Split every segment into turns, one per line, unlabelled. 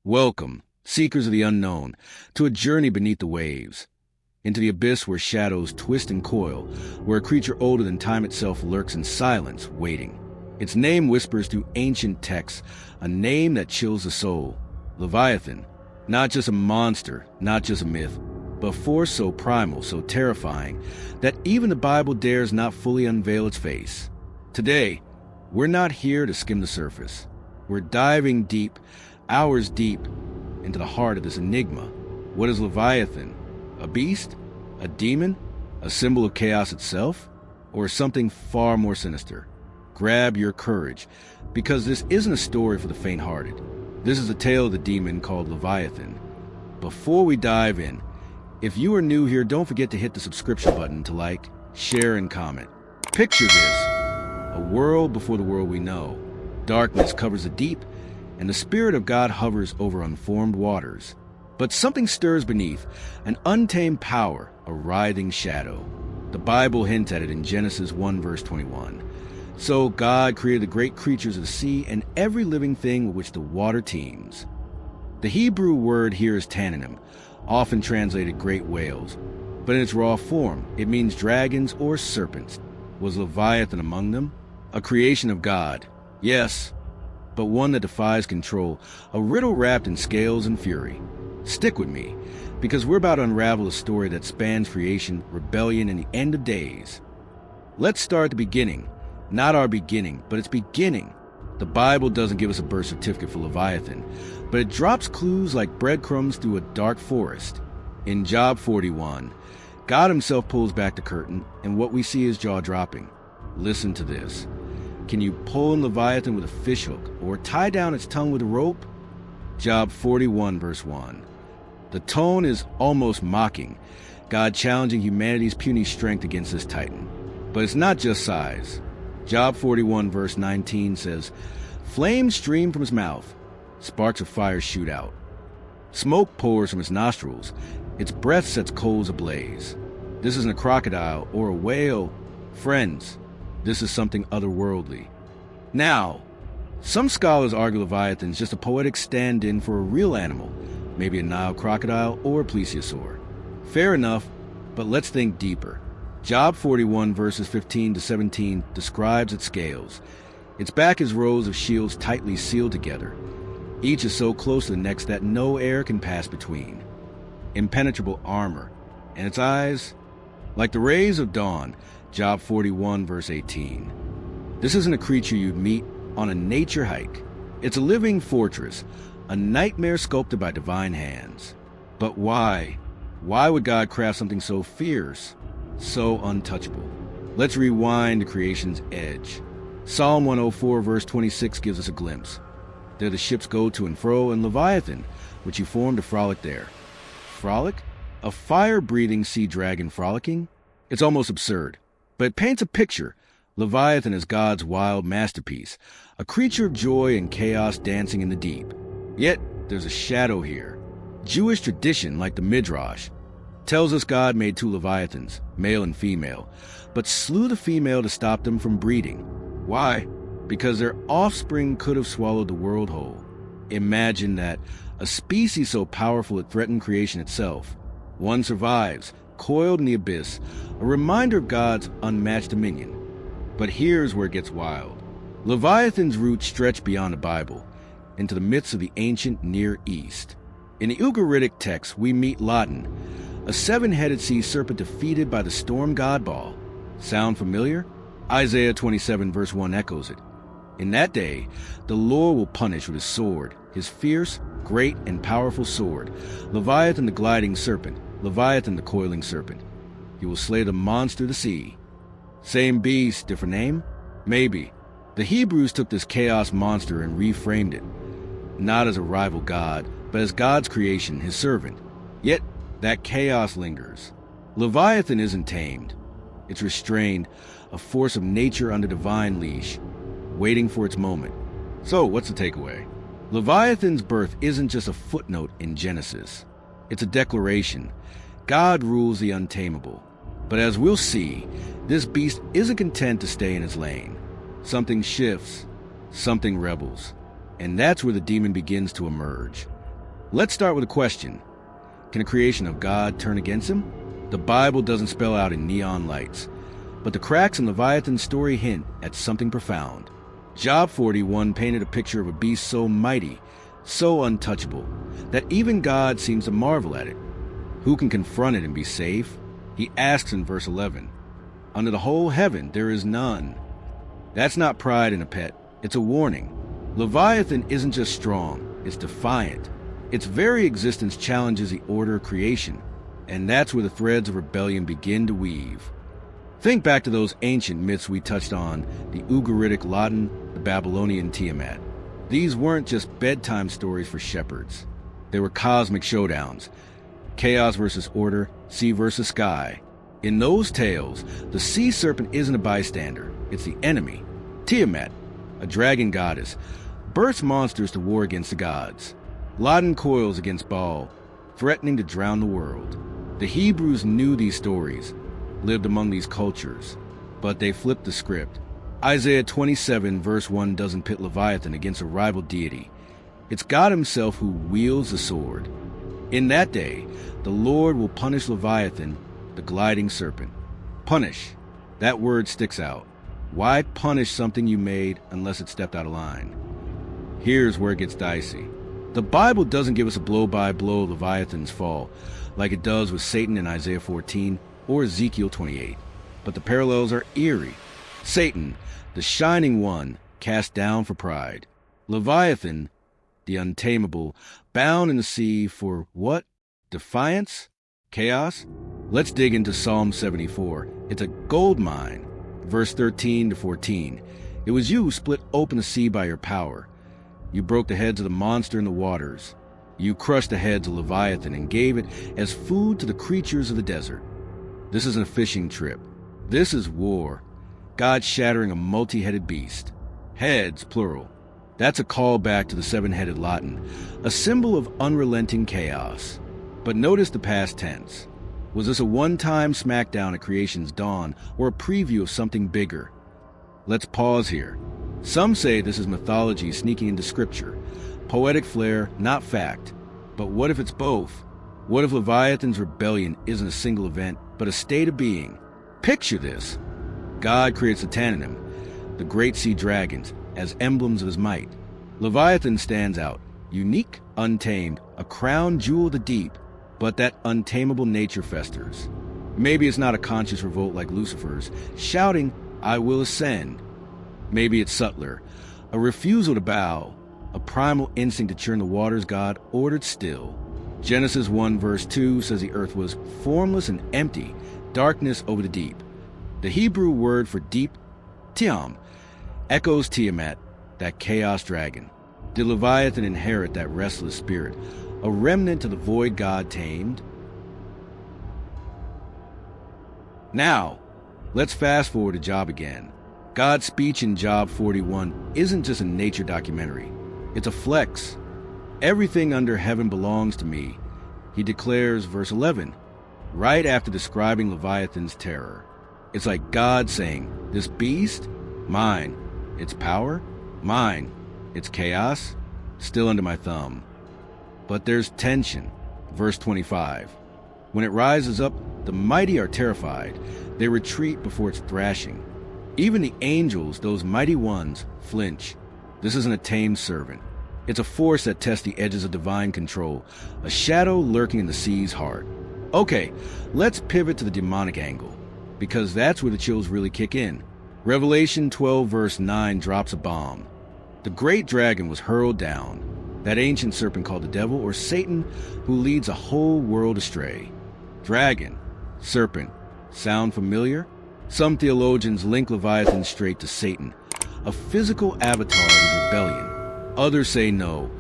Welcome, seekers of the unknown, to a journey beneath the waves, into the abyss where shadows twist and coil, where a creature older than time itself lurks in silence, waiting. Its name whispers through ancient texts, a name that chills the soul. Leviathan, not just a monster, not just a myth, but a force so primal, so terrifying, that even the Bible dares not fully unveil its face. Today, we're not here to skim the surface. We're diving deep, hours deep, into the heart of this enigma. What is Leviathan? A beast? A demon? A symbol of chaos itself? Or something far more sinister? Grab your courage, because this isn't a story for the faint-hearted. This is a tale of the demon called Leviathan. Before we dive in, if you are new here, don't forget to hit the subscription button to like, share, and comment. Picture this: a world before the world we know. Darkness covers the deep, and the Spirit of God hovers over unformed waters. But something stirs beneath, an untamed power, a writhing shadow. The Bible hints at it in Genesis 1 verse 21. So God created the great creatures of the sea and every living thing with which the water teems. The Hebrew word here is tananim, often translated great whales, but in its raw form, it means dragons or serpents. Was Leviathan among them? A creation of God, yes, but one that defies control, a riddle wrapped in scales and fury. Stick with me, because we're about to unravel a story that spans creation, rebellion, and the end of days. Let's start at the beginning. Not our beginning, but its beginning. The Bible doesn't give us a birth certificate for Leviathan, but it drops clues like breadcrumbs through a dark forest. In Job 41, God himself pulls back the curtain, and what we see is jaw-dropping. Listen to this. Can you pull in Leviathan with a fishhook or tie down its tongue with a rope? Job 41 verse 1. The tone is almost mocking, God challenging humanity's puny strength against this titan. But it's not just size. Job 41 verse 19 says, "Flames stream from his mouth, sparks of fire shoot out. Smoke pours from his nostrils, its breath sets coals ablaze." This isn't a crocodile or a whale. Friends, this is something otherworldly. Now, some scholars argue Leviathan's just a poetic stand-in for a real animal, maybe a Nile crocodile or a plesiosaur. Fair enough, but let's think deeper. Job 41 verses 15 to 17 describes its scales. Its back is rows of shields tightly sealed together. Each is so close to the next that no air can pass between. Impenetrable armor, and its eyes, like the rays of dawn. Job 41 verse 18. This isn't a creature you'd meet on a nature hike. It's a living fortress, a nightmare sculpted by divine hands. But why? Why would God craft something so fierce, so untouchable? Let's rewind to creation's edge. Psalm 104 verse 26 gives us a glimpse. There the ships go to and fro, and Leviathan, which he formed to frolic there. Frolic? A fire-breathing sea dragon frolicking? It's almost absurd. But it paints a picture. Leviathan is God's wild masterpiece, a creature of joy and chaos dancing in the deep. Yet, there's a shadow here. Jewish tradition, like the Midrash, tells us God made two Leviathans, male and female, but slew the female to stop them from breeding. Why? Because their offspring could have swallowed the world whole. Imagine that, a species so powerful it threatened creation itself. One survives, coiled in the abyss, a reminder of God's unmatched dominion. But here's where it gets wild. Leviathan's roots stretch beyond the Bible, into the myths of the ancient Near East. In the Ugaritic text, we meet Leviathan, a seven-headed sea serpent defeated by the storm god Baal. Sound familiar? Isaiah 27 verse 1 echoes it. In that day, the Lord will punish with his sword, his fierce, great, and powerful sword, Leviathan the gliding serpent, Leviathan the coiling serpent. He will slay the monster of the sea. Same beast, different name? Maybe. The Hebrews took this chaos monster and reframed it, not as a rival god, but as God's creation, his servant. Yet, that chaos lingers. Leviathan isn't tamed. It's restrained, a force of nature under divine leash, waiting for its moment. So, what's the takeaway? Leviathan's birth isn't just a footnote in Genesis. It's a declaration. God rules the untamable. But as we'll see, this beast isn't content to stay in its lane. Something shifts, something rebels. And that's where the demon begins to emerge. Let's start with a question. Can a creation of God turn against him? The Bible doesn't spell out in neon lights, but the cracks in Leviathan's story hint at something profound. Job 41 painted a picture of a beast so mighty, so untouchable, that even God seems to marvel at it. Who can confront it and be safe? He asks in verse 11, "Under the whole heaven there is none." That's not pride in a pet, it's a warning. Leviathan isn't just strong, it's defiant. Its very existence challenges the order of creation, and that's where the threads of rebellion begin to weave. Think back to those ancient myths we touched on, the Ugaritic Latin, the Babylonian Tiamat. These weren't just bedtime stories for shepherds. They were cosmic showdowns. Chaos versus order, sea versus sky. In those tales, the sea serpent isn't a bystander, it's the enemy. Tiamat, a dragon goddess, births monsters to war against the gods. Laden coils against Baal, threatening to drown the world. The Hebrews knew these stories, lived among these cultures, but they flipped the script. Isaiah 27 verse 1 doesn't pit Leviathan against a rival deity. It's God himself who wields the sword. In that day, the Lord will punish Leviathan, the gliding serpent. Punish. That word sticks out. Why punish something you made unless it stepped out of line? Here's where it gets dicey. The Bible doesn't give us a blow-by-blow of Leviathan's fall, like it does with Satan in Isaiah 14 or Ezekiel 28. But the parallels are eerie. Satan, the shining one, cast down for pride. Leviathan, the untamable, bound in the sea for what? Defiance? Chaos? Let's dig into Psalm 74. It's a gold mine. Verse 13 to 14. It was you who split open the sea by your power. You broke the heads of the monster in the waters. You crushed the heads of Leviathan and gave it as food to the creatures of the desert. This isn't a fishing trip. This is war. God shattering a multi-headed beast. Heads, plural. That's a callback to the seven-headed Latin, a symbol of unrelenting chaos. But notice the past tense. Was this a one-time smackdown at creation's dawn or a preview of something bigger? Let's pause here. Some say this is mythology sneaking into scripture. Poetic flair, not fact. But what if it's both? What if Leviathan's rebellion isn't a single event, but a state of being? Picture this. God creates the Tananim, the great sea dragons, as emblems of his might. Leviathan stands out, unique, untamed, a crown jewel of the deep, but that untamable nature festers. Maybe it's not a conscious revolt like Lucifer's, shouting, "I will ascend." Maybe it's subtler, a refusal to bow, a primal instinct to churn the waters God ordered still. Genesis 1 verse 2 says the earth was formless and empty, darkness over the deep. The Hebrew word for deep, Tiam, echoes Tiamat, that chaos dragon. Did Leviathan inherit that restless spirit, a remnant of the void God tamed? Now, let's fast forward to Job again. God's speech in Job 41 isn't just a nature documentary. It's a flex. Everything under heaven belongs to me, he declares, verse 11, right after describing Leviathan's terror. It's like God saying, this beast, mine. Its power, mine. Its chaos, still under my thumb. But there's tension. Verse 25. When it rises up, the mighty are terrified. They retreat before its thrashing. Even the angels, those mighty ones, flinch. This isn't a tamed servant. It's a force that tests the edges of divine control, a shadow lurking in the sea's heart. Okay, let's pivot to the demonic angle, because that's where the chills really kick in. Revelation 12 verse 9 drops a bomb. The great dragon was hurled down, that ancient serpent called the devil or Satan, who leads a whole world astray. Dragon, serpent, sound familiar? Some theologians link Leviathan straight to Satan, a physical avatar of his rebellion. Others say no.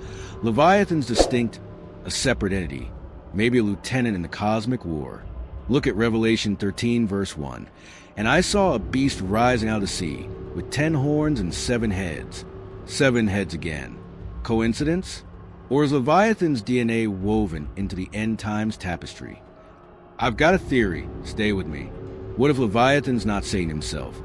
Leviathan's distinct, a separate entity, maybe a lieutenant in the cosmic war. Look at Revelation 13 verse 1. And I saw a beast rising out of the sea, with 10 horns and 7 heads. 7 heads again. Coincidence? Or is Leviathan's DNA woven into the end times tapestry? I've got a theory, stay with me. What if Leviathan's not Satan himself,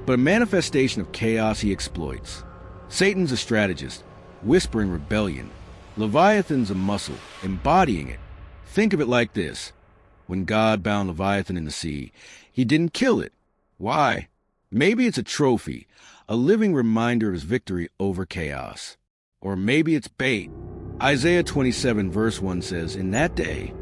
but a manifestation of chaos he exploits? Satan's a strategist, whispering rebellion. Leviathan's a muscle, embodying it. Think of it like this. When God bound Leviathan in the sea, he didn't kill it. Why? Maybe it's a trophy, a living reminder of his victory over chaos. Or maybe it's bait. Isaiah 27 verse 1 says, "In that day,"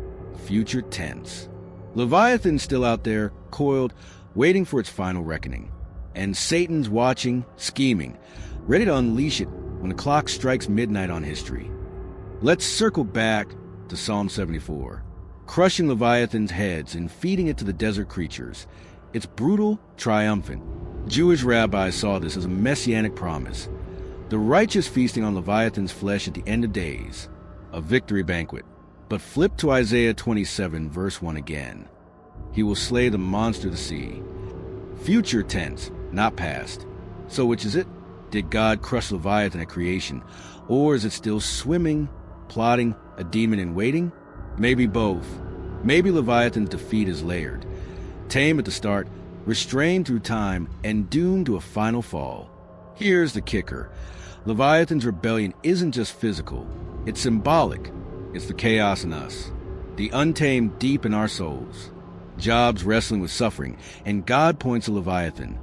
future tense. Leviathan's still out there, coiled, waiting for its final reckoning. And Satan's watching, scheming, ready to unleash it when the clock strikes midnight on history. Let's circle back to Psalm 74. Crushing Leviathan's heads and feeding it to the desert creatures. It's brutal, triumphant. Jewish rabbis saw this as a messianic promise. The righteous feasting on Leviathan's flesh at the end of days. A victory banquet. But flip to Isaiah 27 verse 1 again. He will slay the monster of the sea. Future tense, not past. So which is it? Did God crush Leviathan at creation? Or is it still swimming, plotting, a demon in waiting? Maybe both. Maybe Leviathan's defeat is layered. Tame at the start, restrained through time, and doomed to a final fall. Here's the kicker. Leviathan's rebellion isn't just physical. It's symbolic. It's the chaos in us. The untamed deep in our souls. Job's wrestling with suffering, and God points to Leviathan.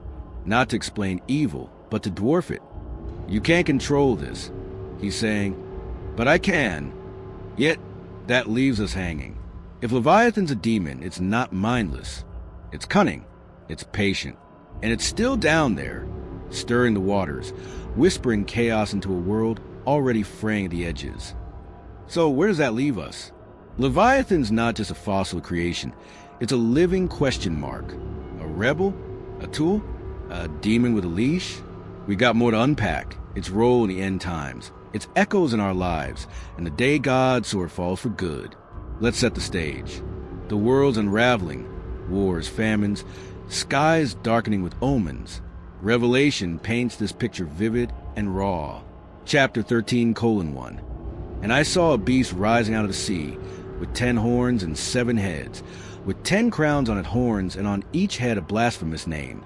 Not to explain evil, but to dwarf it. You can't control this, he's saying, but I can. Yet, that leaves us hanging. If Leviathan's a demon, it's not mindless. It's cunning. It's patient. And it's still down there, stirring the waters, whispering chaos into a world already fraying at the edges. So where does that leave us? Leviathan's not just a fossil creation. It's a living question mark. A rebel? A tool? A demon with a leash? We got more to unpack. Its role in the end times. Its echoes in our lives. And the day God's sword falls for good. Let's set the stage. The world's unraveling. Wars, famines, skies darkening with omens. Revelation paints this picture vivid and raw. Chapter 13:1. And I saw a beast rising out of the sea, with 10 horns and 7 heads, with 10 crowns on its horns, and on each head a blasphemous name.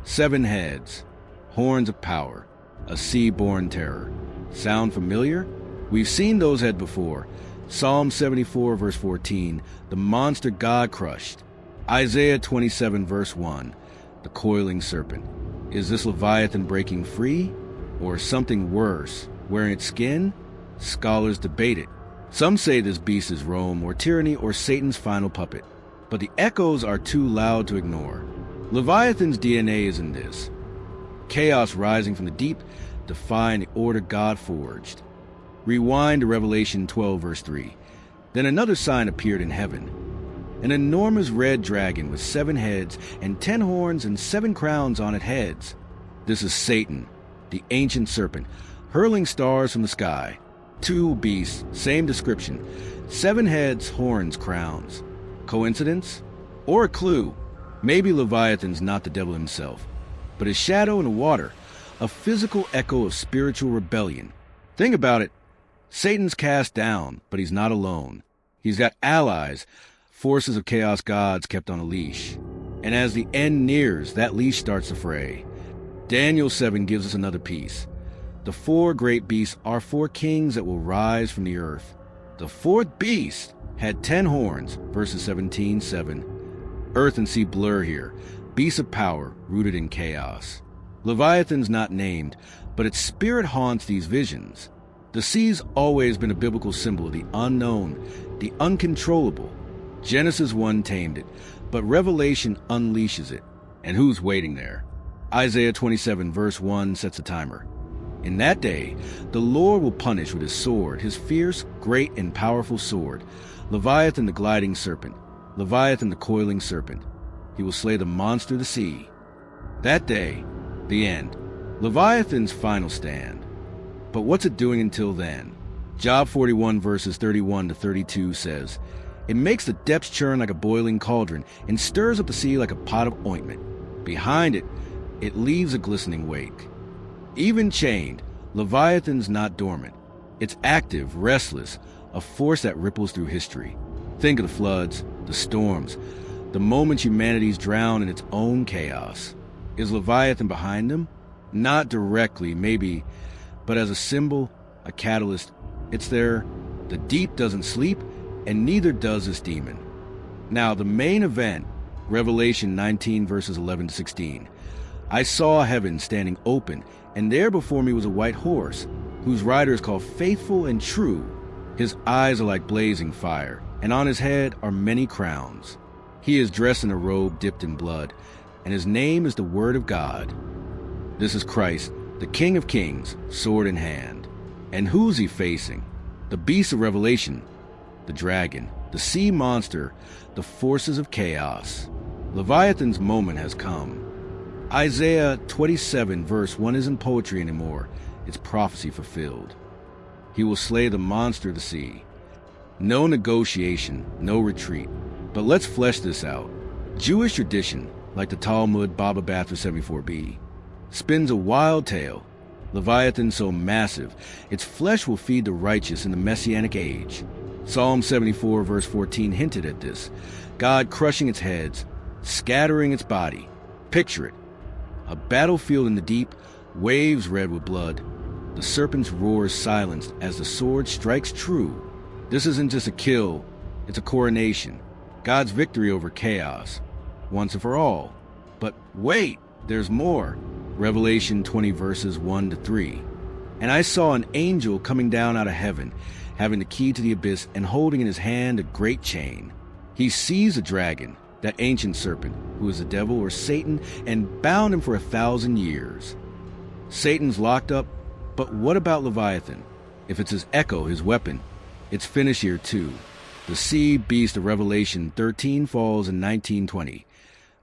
7 heads, horns of power, a sea-born terror. Sound familiar? We've seen those heads before. Psalm 74 verse 14, the monster God crushed. Isaiah 27 verse 1, the coiling serpent. Is this Leviathan breaking free? Or something worse, wearing its skin? Scholars debate it. Some say this beast is Rome or tyranny or Satan's final puppet. But the echoes are too loud to ignore. Leviathan's DNA is in this. Chaos rising from the deep, defying the order God forged. Rewind to Revelation 12 verse 3. Then another sign appeared in heaven. An enormous red dragon with 7 heads and 10 horns and 7 crowns on its heads. This is Satan, the ancient serpent, hurling stars from the sky. 2 beasts, same description. 7 heads, horns, crowns. Coincidence? Or a clue? Maybe Leviathan's not the devil himself, but his shadow in the water, a physical echo of spiritual rebellion. Think about it. Satan's cast down, but he's not alone. He's got allies, forces of chaos gods kept on a leash. And as the end nears, that leash starts to fray. Daniel 7 gives us another piece. The 4 great beasts are 4 kings that will rise from the earth. The 4th beast had 10 horns, verses 17:7. Earth and sea blur here. Beasts of power, rooted in chaos. Leviathan's not named, but its spirit haunts these visions. The sea's always been a biblical symbol of the unknown, the uncontrollable. Genesis 1 tamed it, but Revelation unleashes it. And who's waiting there? Isaiah 27 verse 1 sets a timer. In that day, the Lord will punish with his sword, his fierce, great, and powerful sword, Leviathan the gliding serpent, Leviathan the coiling serpent. He will slay the monster of the sea. That day, the end, Leviathan's final stand. But what's it doing until then? Job 41 verses 31 to 32 says, it makes the depths churn like a boiling cauldron and stirs up the sea like a pot of ointment. Behind it, it leaves a glistening wake. Even chained, Leviathan's not dormant. It's active, restless, a force that ripples through history. Think of the floods, the storms, the moments humanity's drowned in its own chaos. Is Leviathan behind them? Not directly, maybe, but as a symbol, a catalyst, It's there. The deep doesn't sleep, and neither does this demon. Now, the main event, Revelation 19, verses 11 to 16. I saw heaven standing open, and there before me was a white horse, whose rider is called Faithful and True. His eyes are like blazing fire, and on his head are many crowns. He is dressed in a robe dipped in blood, and his name is the Word of God. This is Christ, the King of Kings, sword in hand. And who's he facing? The beast of Revelation, the dragon, the sea monster, the forces of chaos. Leviathan's moment has come. Isaiah 27 verse 1 isn't poetry anymore. It's prophecy fulfilled. He will slay the monster of the sea. No negotiation, no retreat. But let's flesh this out. Jewish tradition, like the Talmud Baba Batra 74b, spins a wild tale. Leviathan so massive, its flesh will feed the righteous in the Messianic age. Psalm 74 verse 14 hinted at this. God crushing its heads, scattering its body. Picture it. A battlefield in the deep, waves red with blood. The serpent's roar is silenced as the sword strikes true. This isn't just a kill, it's a coronation. God's victory over chaos, once and for all. But wait, there's more. Revelation 20 verses 1 to 3. And I saw an angel coming down out of heaven, having the key to the abyss and holding in his hand a great chain. He seized the dragon, that ancient serpent, who is the devil or Satan, and bound him for 1,000 years. Satan's locked up, but what about Leviathan? If it's his echo, his weapon, it's finished here too. The sea beast of Revelation 13 falls in 1920.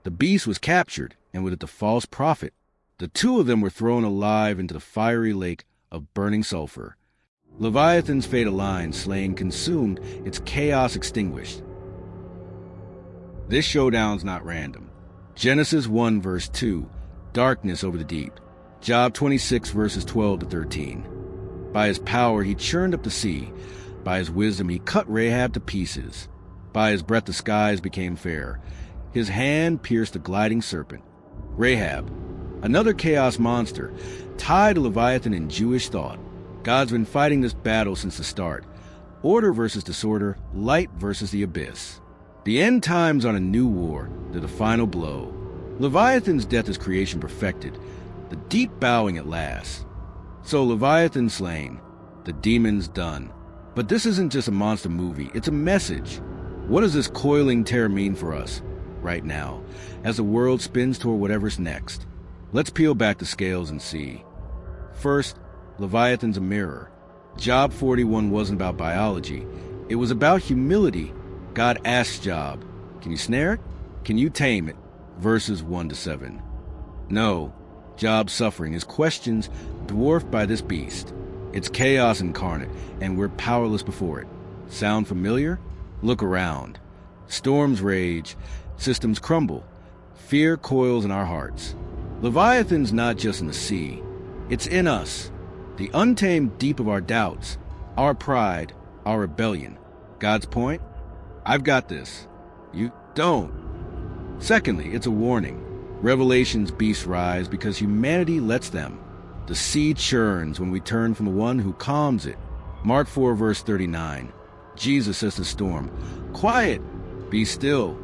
The beast was captured, and with it the false prophet. The two of them were thrown alive into the fiery lake of burning sulfur. Leviathan's fatal line, slain, consumed, its chaos extinguished. This showdown's not random. Genesis 1 verse 2, darkness over the deep. Job 26 verses 12 to 13. By his power he churned up the sea. By his wisdom he cut Rahab to pieces. By his breath the skies became fair. His hand pierced the gliding serpent. Rahab, another chaos monster, tied to Leviathan in Jewish thought. God's been fighting this battle since the start. Order versus disorder, light versus the abyss. The end times on a new war, they're the final blow. Leviathan's death is creation perfected, the deep bowing at last. So Leviathan slain, the demon's done. But this isn't just a monster movie, it's a message. What does this coiling terror mean for us, right now, as the world spins toward whatever's next? Let's peel back the scales and see. First, Leviathan's a mirror. Job 41 wasn't about biology, it was about humility. God asks Job, can you snare it? Can you tame it? Verses 1 to 7. No, Job's suffering, his questions dwarfed by this beast. It's chaos incarnate, and we're powerless before it. Sound familiar? Look around. Storms rage, systems crumble. Fear coils in our hearts. Leviathan's not just in the sea. It's in us. The untamed deep of our doubts, our pride, our rebellion. God's point? I've got this. You don't. Secondly, it's a warning. Revelation's beasts rise because humanity lets them. The sea churns when we turn from the one who calms it. Mark 4 verse 39. Jesus says to the storm, quiet, be still.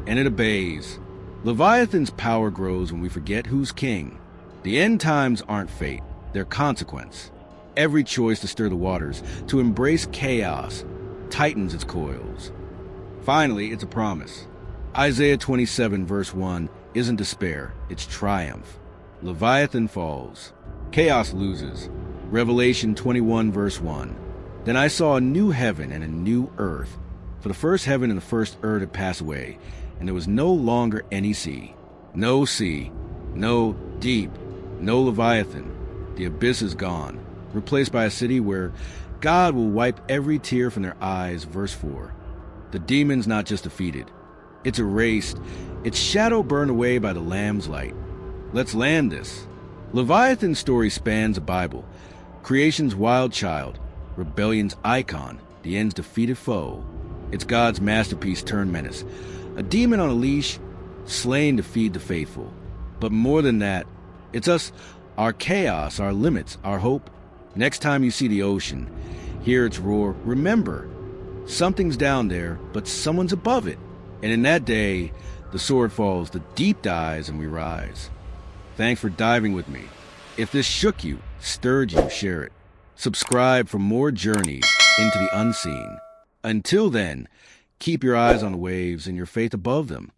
And it obeys. Leviathan's power grows when we forget who's king. The end times aren't fate, they're consequence. Every choice to stir the waters, to embrace chaos, tightens its coils. Finally, it's a promise. Isaiah 27 verse 1 isn't despair, it's triumph. Leviathan falls. Chaos loses. Revelation 21 verse 1. Then I saw a new heaven and a new earth. For the first heaven and the first earth had passed away, and there was no longer any sea. No sea, no deep, no Leviathan. The abyss is gone, replaced by a city where God will wipe every tear from their eyes. Verse 4. The demon's not just defeated. It's erased, its shadow burned away by the Lamb's light. Let's land this. Leviathan's story spans the Bible. Creation's wild child, rebellion's icon, the end's defeated foe. It's God's masterpiece turned menace. A demon on a leash, slain to feed the faithful. But more than that, it's us, our chaos, our limits, our hope. Next time you see the ocean, Hear its roar. Remember, something's down there, but someone's above it. And in that day, the sword falls, the deep dies, and we rise. Thanks for diving with me. If this shook you, stirred you, share it. Subscribe for more journeys into the unseen. Until then, keep your eyes on the waves and your faith above them.